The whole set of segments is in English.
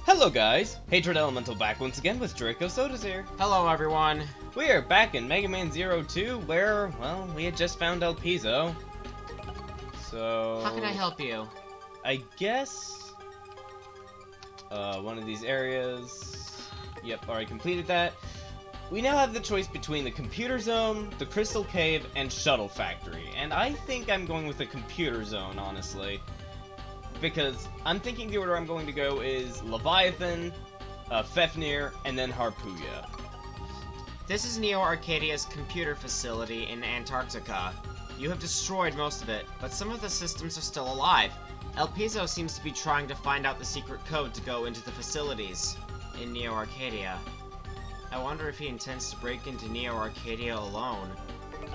Hello guys! Hatred Elemental back once again with Draco Sodas here. Hello everyone. We are back in Mega Man Zero 2 where, well, we had just found El Piso. So... How can I help you? I guess... one of these areas... Yep, already completed that. We now have the choice between the Computer Zone, the Crystal Cave, and Shuttle Factory. And I think I'm going with the Computer Zone, honestly. Because I'm thinking the order I'm going to go is Leviathan, Fefnir, and then Harpooya. This is Neo Arcadia's computer facility in Antarctica. You have destroyed most of it, but some of the systems are still alive. El Piso seems to be trying to find out the secret code to go into the facilities in Neo Arcadia. I wonder if he intends to break into Neo Arcadia alone.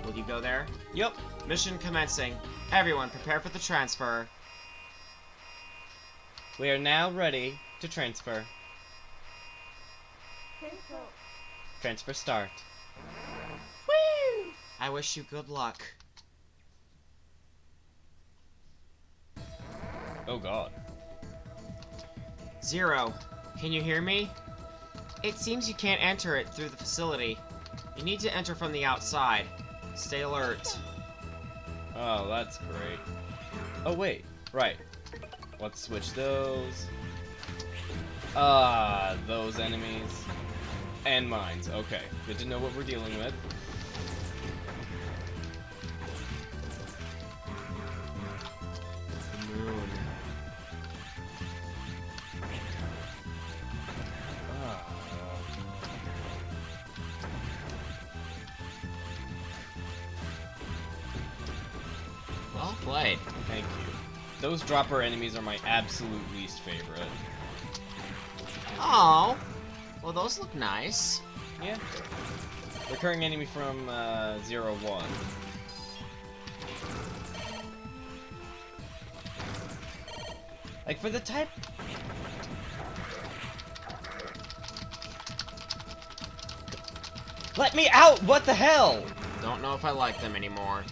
Will you go there? Yup. Mission commencing. Everyone, prepare for the transfer. We are now ready to transfer. Transfer start. Woo! I wish you good luck. Oh god. Zero, can you hear me? It seems you can't enter it through the facility. You need to enter from the outside. Stay alert. Oh, that's great. Oh wait, right. Let's switch those. Those enemies. And mines. Okay, good to know what we're dealing with. Moon. Well played. Thank you. Those dropper enemies are my absolute least favorite. Oh, well those look nice. Yeah. Recurring enemy from, 01. Like, for the type... Let me out! What the hell? Don't know if I like them anymore.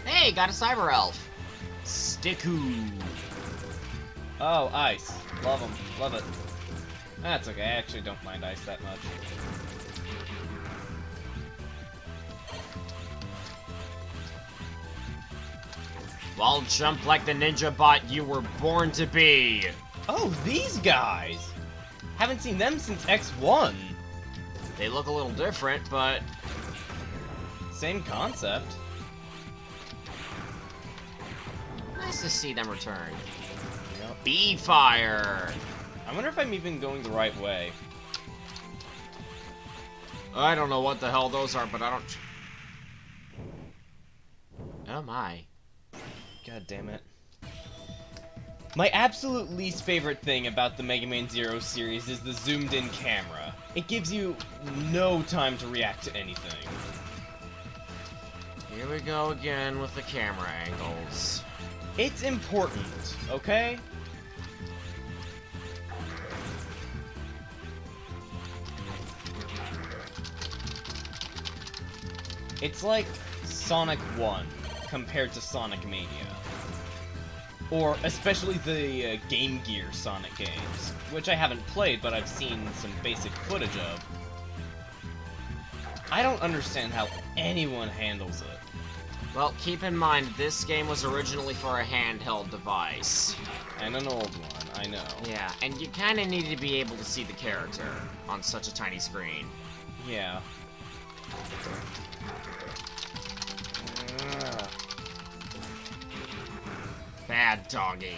Hey, got a cyber elf. Sticku. Oh, ice. Love them. Love it. That's okay. I actually don't mind ice that much. Wall jump like the ninja bot you were born to be. Oh, these guys! Haven't seen them since X1. They look a little different, but... Same concept. nice to see them return. Yep. Bee fire! I wonder if I'm even going the right way. I don't know what the hell those are, but I don't... Oh my. God damn it. My absolute least favorite thing about the Mega Man Zero series is the zoomed-in camera. It gives you no time to react to anything. Here we go again with the camera angles. It's important, okay? It's like Sonic 1 compared to Sonic Mania. Or especially the Game Gear Sonic games, which I haven't played, but I've seen some basic footage of. I don't understand how anyone handles it. Well, keep in mind, this game was originally for a handheld device. And an old one, I know. Yeah, and you kind of need to be able to see the character on such a tiny screen. Yeah. Bad doggy.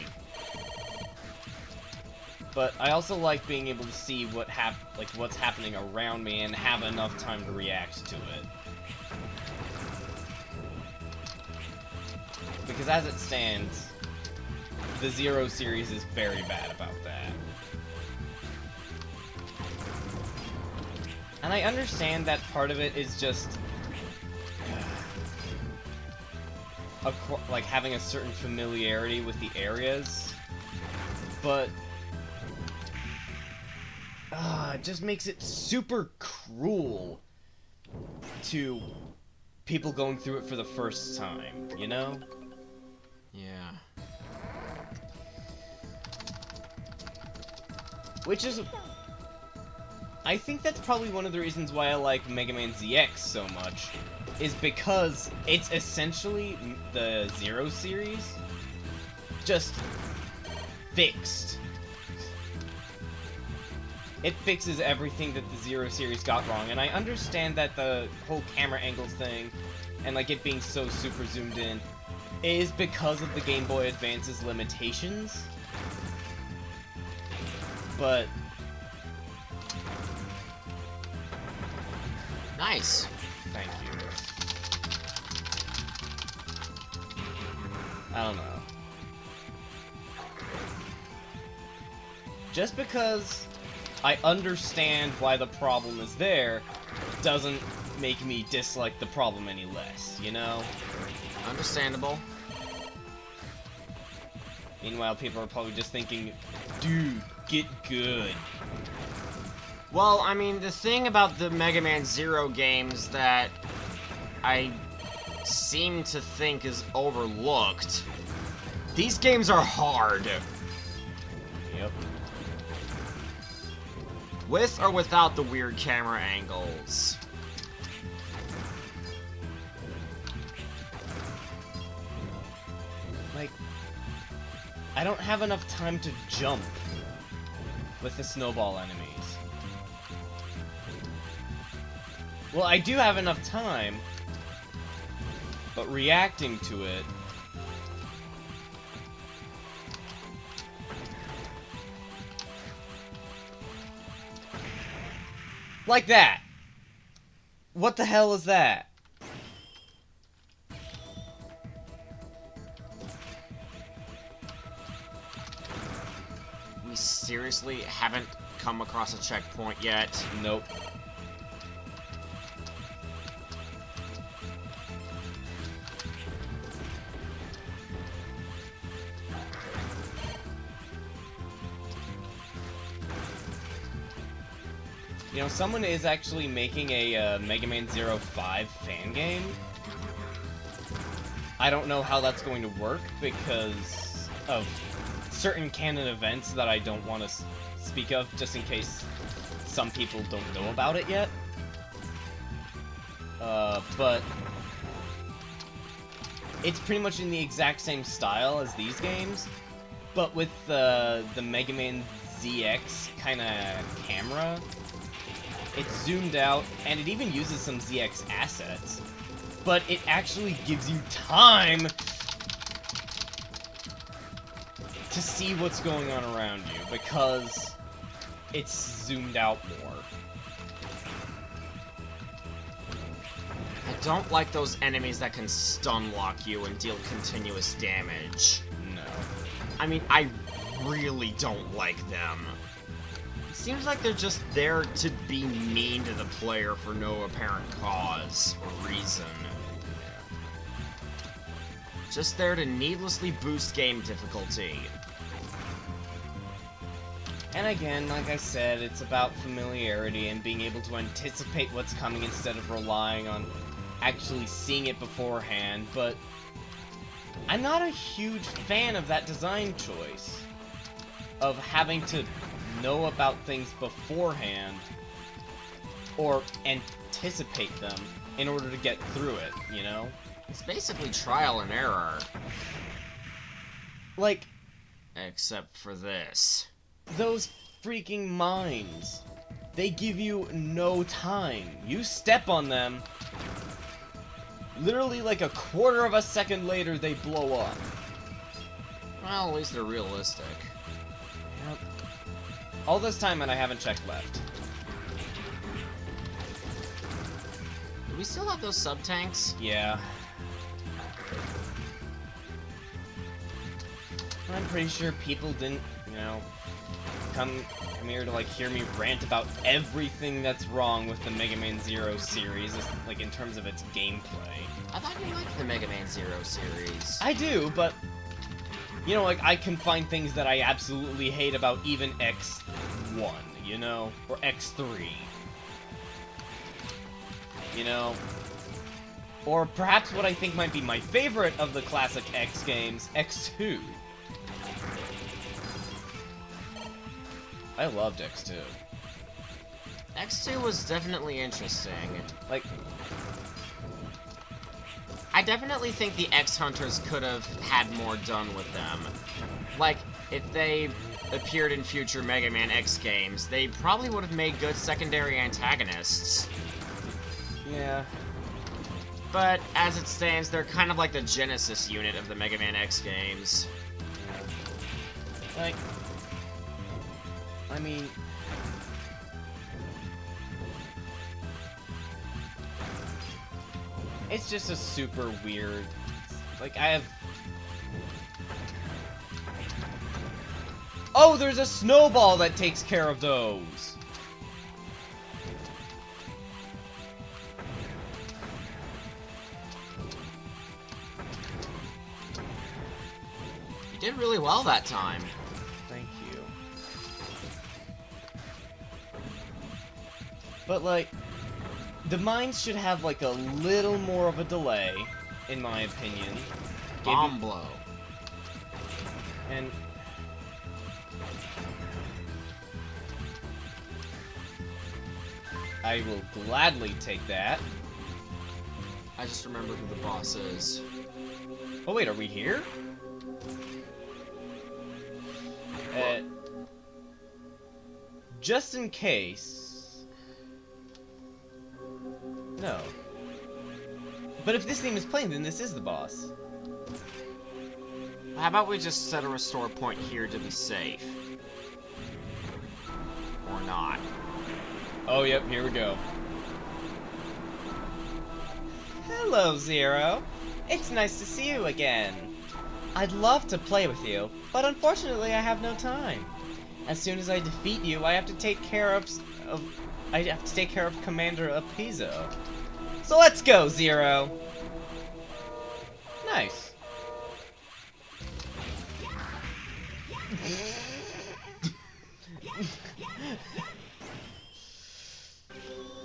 But I also like being able to see what's happening around me and have enough time to react to it. Because as it stands, the Zero series is very bad about that. And I understand that part of it is just like having a certain familiarity with the areas, but it just makes it super cruel to people going through it for the first time, you know? Yeah. Which is... I think that's probably one of the reasons why I like Mega Man ZX so much, is because it's essentially the Zero series, just fixed. It fixes everything that the Zero series got wrong, and I understand that the whole camera angles thing, and like it being so super zoomed in, is because of the Game Boy Advance's limitations. But... Nice. Thank you. I don't know. Just because I understand why the problem is there, doesn't make me dislike the problem any less, you know? Understandable. Meanwhile, people are probably just thinking, dude, get good. Well, I mean, the thing about the Mega Man Zero games that I seem to think is overlooked, these games are hard. Yep. With or without the weird camera angles. Like, I don't have enough time to jump with the snowball enemies. Well, I do have enough time, but reacting to it... Like that! What the hell is that? We seriously haven't come across a checkpoint yet. Nope. You know, someone is actually making a Mega Man 05 fan game. I don't know how that's going to work because of certain canon events that I don't want to speak of, just in case some people don't know about it yet. But it's pretty much in the exact same style as these games, but with the Mega Man ZX kind of camera. It's zoomed out, and it even uses some ZX assets, but it actually gives you time to see what's going on around you, because it's zoomed out more. I don't like those enemies that can stun lock you and deal continuous damage. No. I mean, I really don't like them. Seems like they're just there to be mean to the player for no apparent cause or reason. Just there to needlessly boost game difficulty. And again, like I said, it's about familiarity and being able to anticipate what's coming instead of relying on actually seeing it beforehand, but I'm not a huge fan of that design choice. Of having to know about things beforehand or anticipate them in order to get through it, you know? It's basically trial and error. Like, except for this. Those freaking mines. They give you no time. You step on them, literally like a quarter of a second later they blow up. Well, at least they're realistic. Yep. All this time and I haven't checked left. Do we still have those sub-tanks? Yeah. I'm pretty sure people didn't, you know, come here to, like, hear me rant about everything that's wrong with the Mega Man Zero series, like, in terms of its gameplay. I thought you liked the Mega Man Zero series. I do, but, you know, like, I can find things that I absolutely hate about even X1, you know? Or X3. You know? Or perhaps what I think might be my favorite of the classic X games, X2. I loved X2. X2 was definitely interesting. Like, I definitely think the X-Hunters could have had more done with them. Like, if they appeared in future Mega Man X games, they probably would have made good secondary antagonists. yeah. But, as it stands, they're kind of like the Genesis unit of the Mega Man X games. Like, I mean... It's just a super weird... Like, I have... Oh, there's a snowball that takes care of those! You did really well that time. Thank you. But, like, the mines should have, like, a little more of a delay, in my opinion. Bomb blow. And... I will gladly take that. I just remembered who the boss is. Oh wait, are we here? Just in case... No. But if this theme is playing, then this is the boss. How about we just set a restore point here to be safe? Or not. Oh, yep, here we go. Hello, Zero. It's nice to see you again. I'd love to play with you, but unfortunately I have no time. As soon as I defeat you, I have to take care of Commander Apizzo. So let's go, Zero. Nice.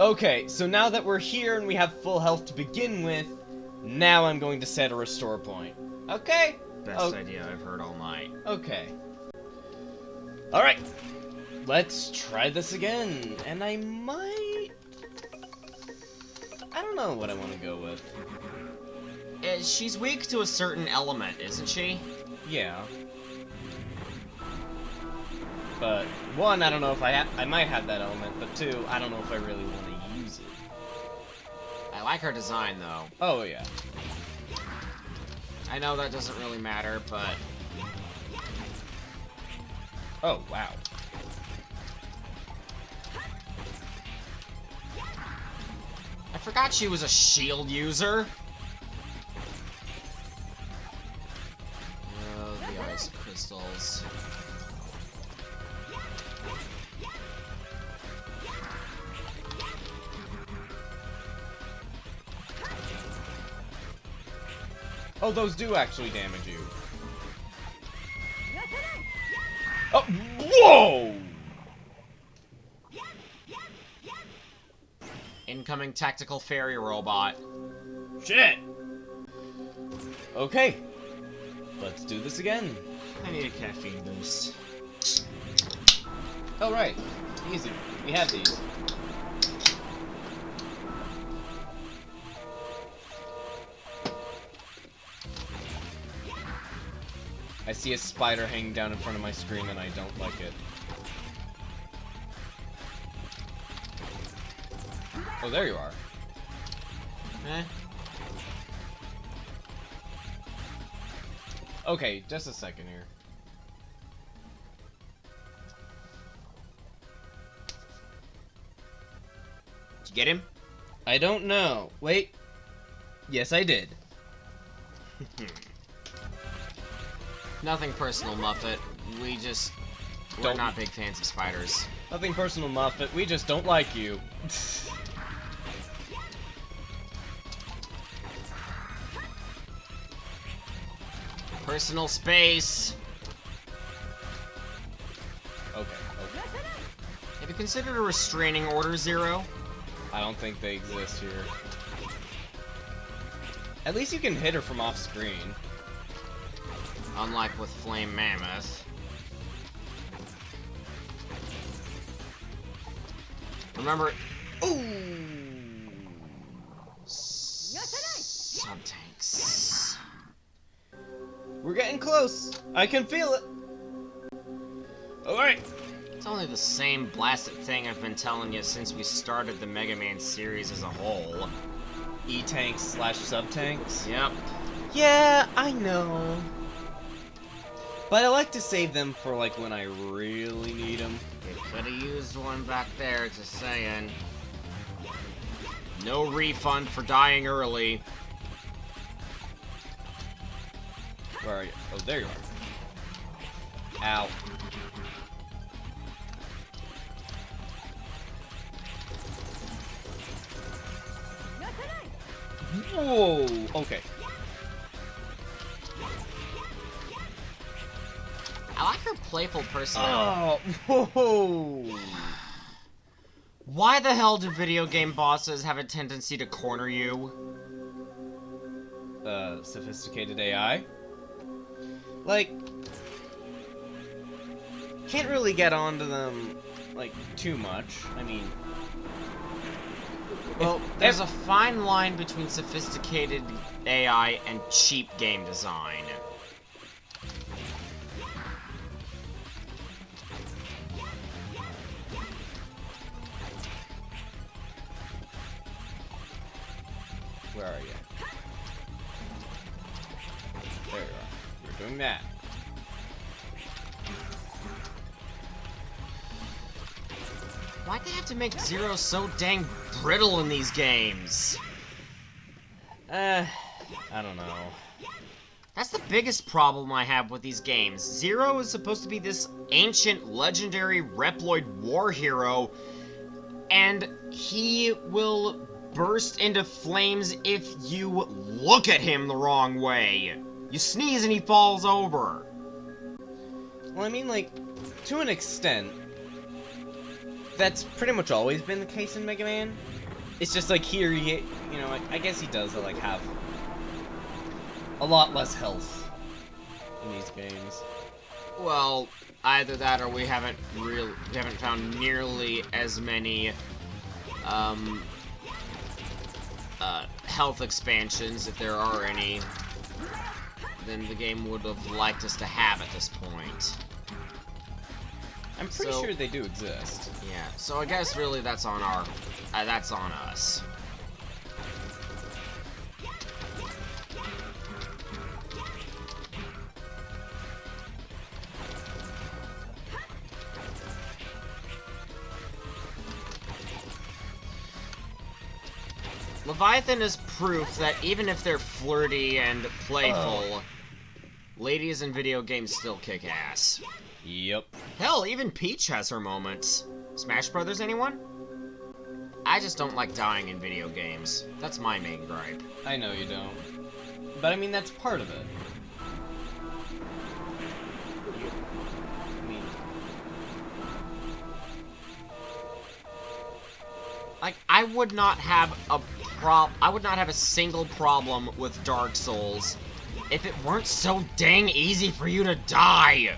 Okay, so now that we're here and we have full health to begin with, now I'm going to set a restore point. Okay? Best idea I've heard all night. Okay. Alright. Let's try this again. And I might... I don't know what I want to go with. She's weak to a certain element, isn't she? Yeah. But, one, I don't know if I might have that element, but two, I don't know if I really want to use it. I like her design, though. Oh, yeah. I know that doesn't really matter, but... Oh, wow. I forgot she was a shield user. Oh, the ice crystals. Oh, those do actually damage you. Oh, whoa! Incoming tactical fairy robot. Shit! Okay. Let's do this again. I need a caffeine boost. Oh, right. Easy. We have these. I see a spider hanging down in front of my screen and I don't like it. Oh, there you are. Eh? Okay, just a second here. Did you get him? I don't know. Wait. Yes, I did. Nothing personal, Muffet. We're not big fans of spiders. Nothing personal, Muffet. We just don't like you. Personal space. Okay. Have you considered a restraining order, Zero? I don't think they exist here. At least you can hit her from off screen. Unlike with Flame Mammoth. Remember, Ooh! sub-tanks. We're getting close. I can feel it. Alright. It's only the same blasted thing I've been telling you since we started the Mega Man series as a whole. E-tanks slash sub-tanks? Yep. Yeah, I know. But I like to save them for, like, when I really need them. You could've used one back there, just saying. No refund for dying early. Where are you? Oh, there you are. Ow. Whoa! Okay. I like her playful personality. Oh! Whoa! Why the hell do video game bosses have a tendency to corner you? Sophisticated AI? Like, can't really get onto them, like, too much. I mean... Well, there's a fine line between sophisticated AI and cheap game design. Where are you? There you are. You're doing that. Why'd they have to make Zero so dang brittle in these games? I don't know. That's the biggest problem I have with these games. Zero is supposed to be this ancient, legendary Reploid war hero, and he will burst into flames if you look at him the wrong way. You sneeze and he falls over. Well, I mean, like, to an extent, that's pretty much always been the case in Mega Man. It's just like here, you know, I guess he does like have a lot less health in these games. Well, either that or we haven't found nearly as many health expansions, if there are any, than the game would have liked us to have at this point. I'm pretty sure they do exist. Yeah, so I guess really that's on our, that's on us. Leviathan is proof that even if they're flirty and playful, ladies in video games still kick ass. Yep. Hell, even Peach has her moments. Smash Brothers, anyone? I just don't like dying in video games. That's my main gripe. I know you don't. But I mean, that's part of it. I mean... Like, I would not have a single problem with Dark Souls if it weren't so dang easy for you to die.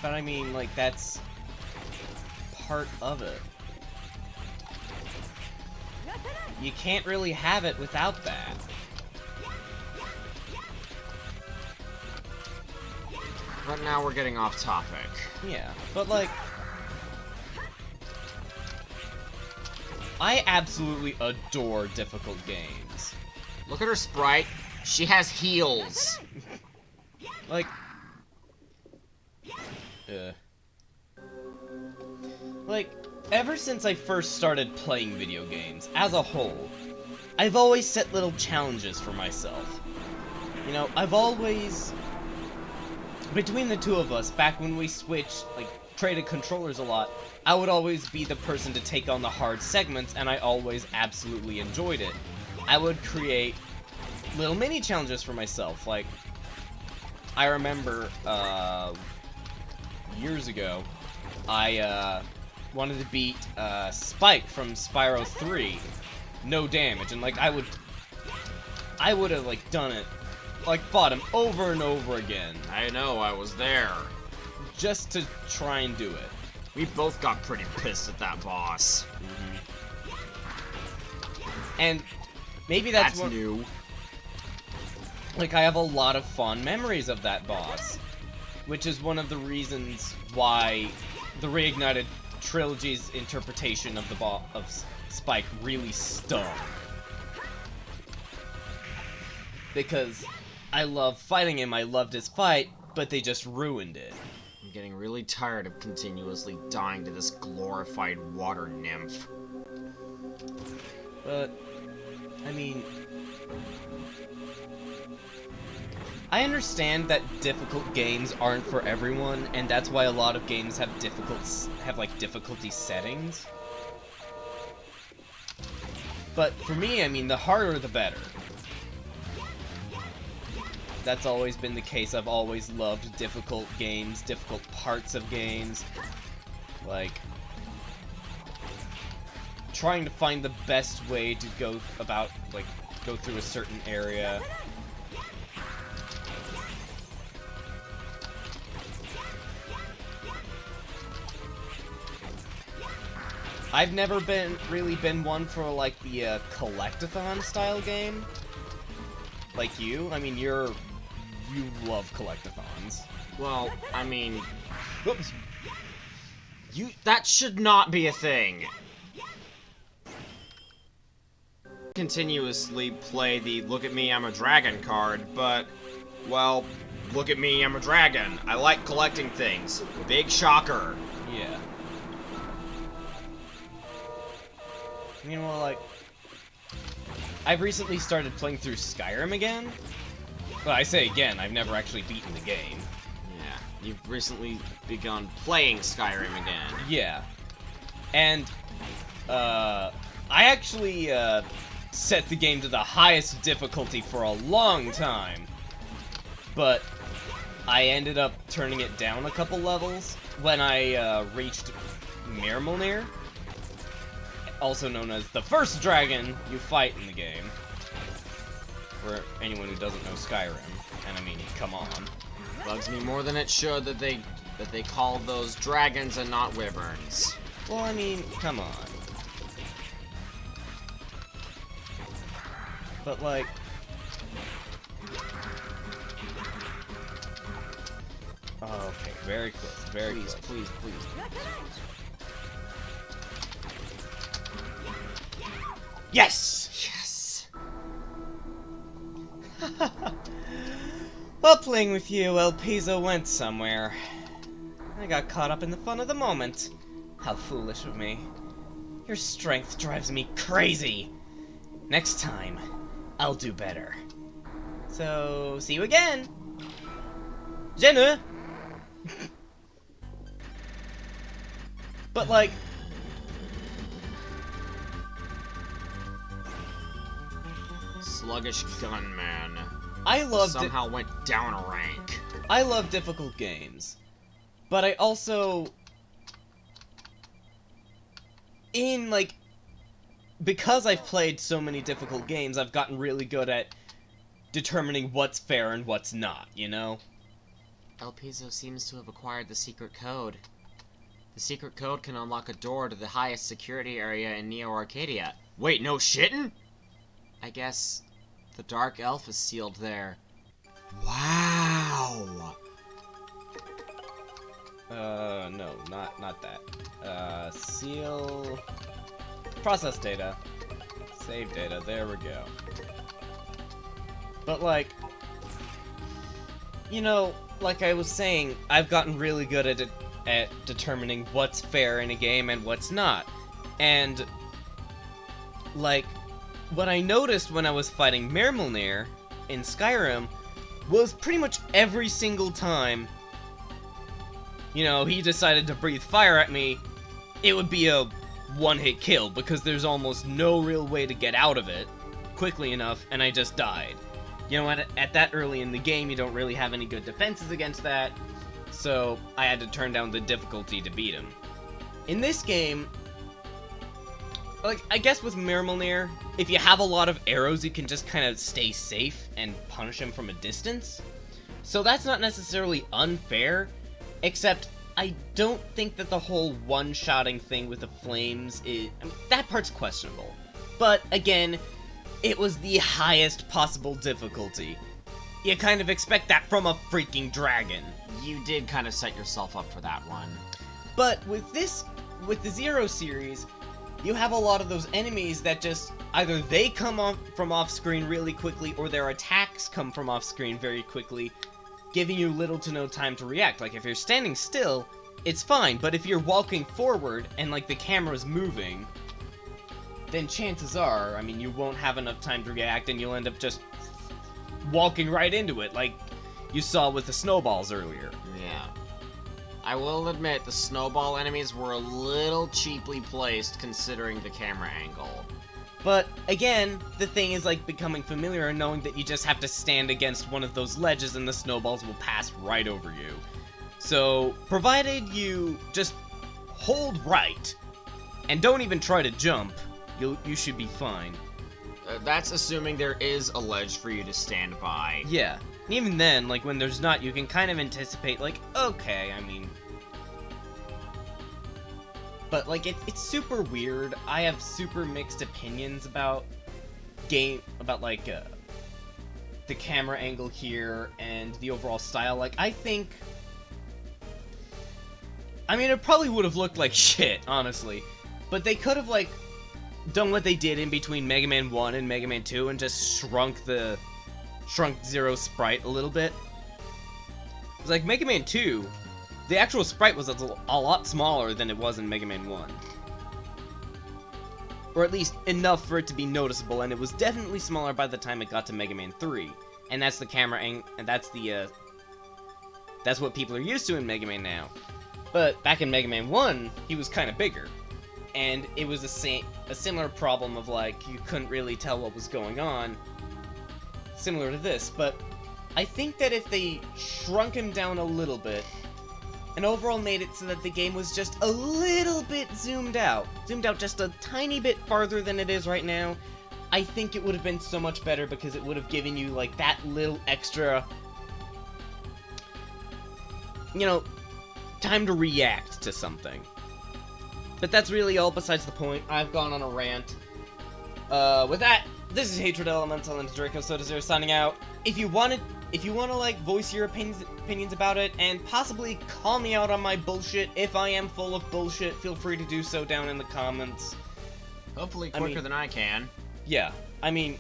But I mean, like, that's part of it. You can't really have it without that. But now we're getting off topic. Yeah, but like... I absolutely adore difficult games. Look at her sprite. She has heels. Like... Like, ever since I first started playing video games, as a whole, I've always set little challenges for myself. You know, I've always... Between the two of us, back when we switched, like, traded controllers a lot, I would always be the person to take on the hard segments, and I always absolutely enjoyed it. I would create little mini challenges for myself, like, I remember, years ago, I, wanted to beat, Spike from Spyro 3, no damage, and, like, I would have, like, done it, like, fought him over and over again. I know, I was there. just to try and do it. We both got pretty pissed at that boss. And maybe that's what, new. like, I have a lot of fond memories of that boss, which is one of the reasons why the Reignited Trilogy's interpretation of of Spike really stung. Because I love fighting him, I loved his fight, but they just ruined it. I'm getting really tired of continuously dying to this glorified water nymph. But, I mean, I understand that difficult games aren't for everyone, and that's why a lot of games have like difficulty settings. But for me, I mean, the harder the better. That's always been the case. I've always loved difficult games, difficult parts of games. Like, trying to find the best way to go through a certain area. I've never really been one for, like, the collectathon style game. Like you. I mean, you love collectathons. Well, I mean, that should not be a thing. Continuously play the "Look at me, I'm a dragon" card, but, well, look at me, I'm a dragon. I like collecting things. Big shocker. Yeah. I mean, well, like, I've recently started playing through Skyrim again. Well, I say again, I've never actually beaten the game. Yeah, you've recently begun playing Skyrim again. Yeah. And, I actually, set the game to the highest difficulty for a long time. But I ended up turning it down a couple levels when I, reached Mirmilnir. Also known as the first dragon you fight in the game. For anyone who doesn't know Skyrim. And I mean, come on. Bugs me more than it should that they call those dragons and not wyverns. Well, I mean, come on. But like... Oh, okay, very close, very close. Please. Yes! Yes! While playing with you, El Piso went somewhere. I got caught up in the fun of the moment. How foolish of me. Your strength drives me crazy. Next time, I'll do better. So, see you again! Jenna! But like... Sluggish gunman. I love somehow went down a rank. I love difficult games. But I also... because I've played so many difficult games, I've gotten really good at determining what's fair and what's not, you know? El Piso seems to have acquired the secret code. The secret code can unlock a door to the highest security area in Neo Arcadia. Wait, no shittin'? I guess the Dark Elf is sealed there. Wow! No, not that. Seal... Process data. Save data, there we go. But like... You know, like I was saying, I've gotten really good at determining what's fair in a game and what's not. And... like... what I noticed when I was fighting Mirmilnir in Skyrim was pretty much every single time, you know, he decided to breathe fire at me, it would be a one-hit kill, because there's almost no real way to get out of it quickly enough, and I just died. You know, at that early in the game, you don't really have any good defenses against that, so I had to turn down the difficulty to beat him. In this game, like, I guess with Mirmilnir, if you have a lot of arrows, you can just kind of stay safe and punish him from a distance. So that's not necessarily unfair, Except, I don't think that the whole one-shotting thing with the flames is... I mean, that part's questionable. But, again, it was the highest possible difficulty. You kind of expect that from a freaking dragon. You did kind of set yourself up for that one. But with the Zero series, you have a lot of those enemies that just, either they come from off-screen really quickly, or their attacks come from off-screen very quickly, giving you little to no time to react. Like, if you're standing still, it's fine, but if you're walking forward, and, like, the camera's moving, then chances are, I mean, you won't have enough time to react, and you'll end up just walking right into it, like you saw with the snowballs earlier. Yeah. I will admit, the snowball enemies were a little cheaply placed considering the camera angle. But, again, the thing is, like, becoming familiar and knowing that you just have to stand against one of those ledges and the snowballs will pass right over you. So, provided you just hold right, and don't even try to jump, you should be fine. That's assuming there is a ledge for you to stand by. Yeah. And even then, like, when there's not, you can kind of anticipate, like, okay, I mean... But, like, it's super weird. I have super mixed opinions about the camera angle here and the overall style. Like, I think... I mean, it probably would have looked like shit, honestly. But they could have, like, done what they did in between Mega Man 1 and Mega Man 2 and just shrunk Zero's sprite a little bit. It's like Mega Man 2, the actual sprite was a lot smaller than it was in Mega Man 1. Or at least enough for it to be noticeable, and it was definitely smaller by the time it got to Mega Man 3. And that's the camera angle, and that's what people are used to in Mega Man now. But back in Mega Man 1, he was kind of bigger. And it was a similar problem of, like, you couldn't really tell what was going on, similar to this, but I think that if they shrunk him down a little bit, and overall made it so that the game was just a little bit zoomed out just a tiny bit farther than it is right now, I think it would have been so much better because it would have given you, like, that little extra, you know, time to react to something. But that's really all besides the point. I've gone on a rant. With that, this is Hatred Elemental and Draco Soda Zero signing out. If you wanna like voice your opinions about it and possibly call me out on my bullshit if I am full of bullshit, feel free to do so down in the comments. Hopefully quicker than I can. Yeah, I mean,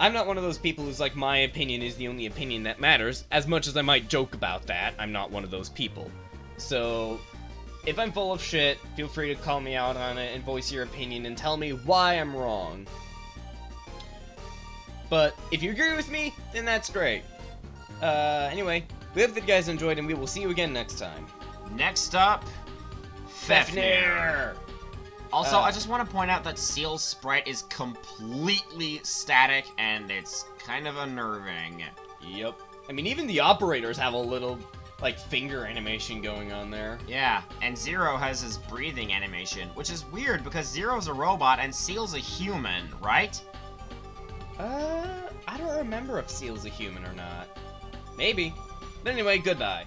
I'm not one of those people who's like, my opinion is the only opinion that matters. As much as I might joke about that, I'm not one of those people. So, if I'm full of shit, feel free to call me out on it and voice your opinion and tell me why I'm wrong. But if you agree with me, then that's great. Anyway, we hope that you guys enjoyed, and we will see you again next time. Next up, Fafnir. Also, I just want to point out that Seal's sprite is completely static, and it's kind of unnerving. Yep. I mean, even the operators have a little, like, finger animation going on there. Yeah, and Zero has his breathing animation, which is weird because Zero's a robot and Seal's a human, right? I don't remember if Seal's a human or not. Maybe. But anyway, goodbye.